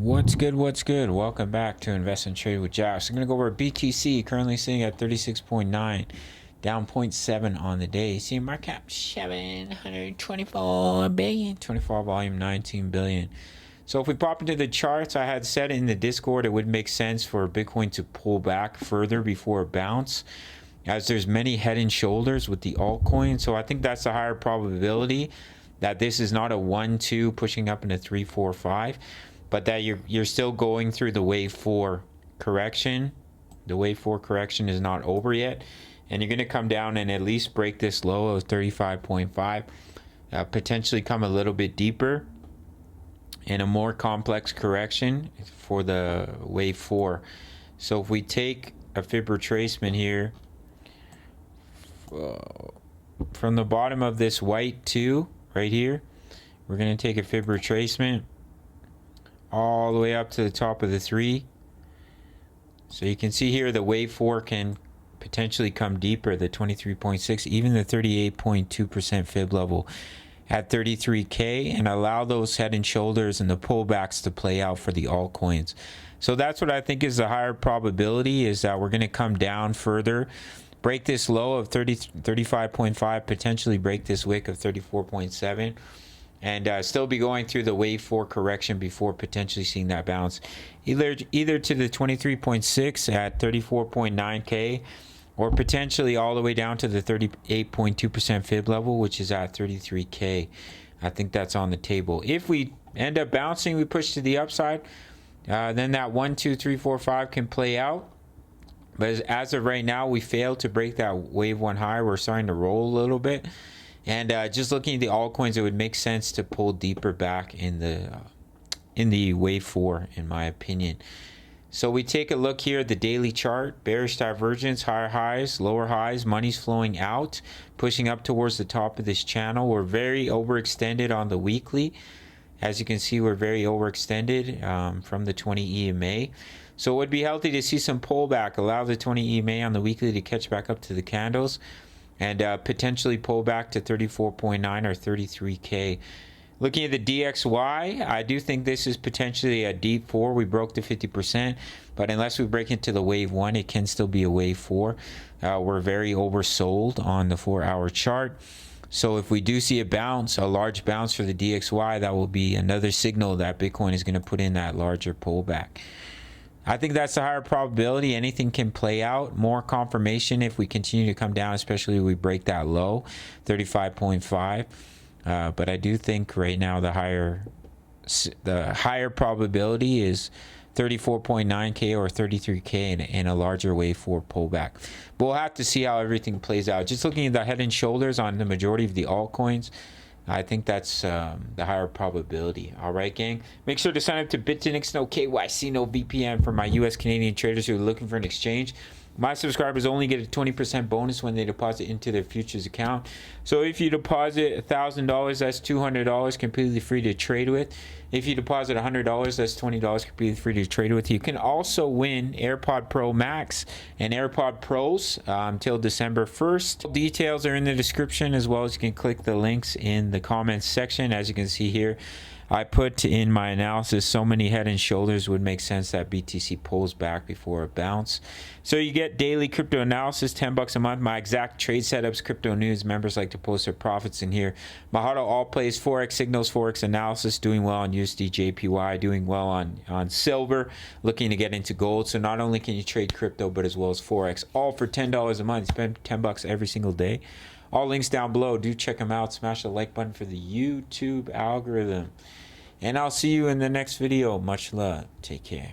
What's good? What's good? Welcome back to Invest and Trade with Jaxx. I'm going to go over BTC, currently sitting at 36.9, down 0.7 on the day. See market cap 724 billion, 24 volume 19 billion. So if we pop into the charts, I had said in the Discord it would make sense for Bitcoin to pull back further before a bounce, as there's many head and shoulders with the altcoin. So I think that's a higher probability that this is not a 1-2 pushing up into 3, 4, 5. But that you're still going through the wave 4 correction. The wave 4 correction is not over yet, and you're going to come down and at least break this low of 35.5, potentially come a little bit deeper in a more complex correction for the wave 4. So if we take a fib retracement here from the bottom of this white 2 right here, we're going to take a fib retracement all the way up to the top of the 3. So you can see here the wave 4 can potentially come deeper, the 23.6, even the 38.2% fib level at 33K, and allow those head and shoulders and the pullbacks to play out for the altcoins. So that's what I think is the higher probability, is that we're going to come down further, break this low of 35.5, potentially break this wick of 34.7. and still be going through the wave 4 correction before potentially seeing that bounce either to the 23.6 at 34.9K, or potentially all the way down to the 38.2% fib level, which is at 33K. I think that's on the table. If we end up bouncing, we push to the upside, then that 1, 2, 3, 4, 5 can play out. But as of right now, we failed to break that wave 1 high. We're starting to roll a little bit. And just looking at the altcoins, it would make sense to pull deeper back in the wave 4, in my opinion. So we take a look here at the daily chart. Bearish divergence, higher highs, lower highs, money's flowing out, pushing up towards the top of this channel. We're very overextended on the weekly. As you can see, we're very overextended from the 20 EMA. So it would be healthy to see some pullback, allow the 20 EMA on the weekly to catch back up to the candles, and potentially pull back to 34.9 or 33K. Looking at the DXY, I do think this is potentially a deep 4. We broke the 50%, but unless we break into the wave 1, it can still be a wave 4. We're very oversold on the 4-hour chart. So if we do see a bounce, a large bounce for the DXY, that will be another signal that Bitcoin is going to put in that larger pullback. I think that's a higher probability. Anything can play out. More confirmation if we continue to come down, especially if we break that low, 35.5. But I do think right now the higher probability is 34.9K or 33K in a larger wave 4 pullback. But we'll have to see how everything plays out. Just looking at the head and shoulders on the majority of the altcoins, I think that's the higher probability. All right, gang. Make sure to sign up to BITUNIX, no KYC, no VPN, for my US Canadian traders who are looking for an exchange. My subscribers only get a 20% bonus when they deposit into their futures account. So if you deposit $1,000, that's $200 completely free to trade with. If you deposit $100, that's $20 completely free to trade with. You can also win AirPod Pro Max and AirPod Pros until December 1st. Details are in the description, as well as you can click the links in the comments section. As you can see here, I put in my analysis so many head and shoulders would make sense that BTC pulls back before a bounce. So you get daily crypto analysis, $10 a month. My exact trade setups, crypto news. Members like to post their profits in here. Mahado all plays Forex signals, Forex analysis, doing well on USD, JPY, doing well on silver, looking to get into gold. So not only can you trade crypto, but as well as Forex, all for $10 a month. Spend $10 every single day. All links down below. Do check them out. Smash the like button for the YouTube algorithm. And I'll see you in the next video. Much love. Take care.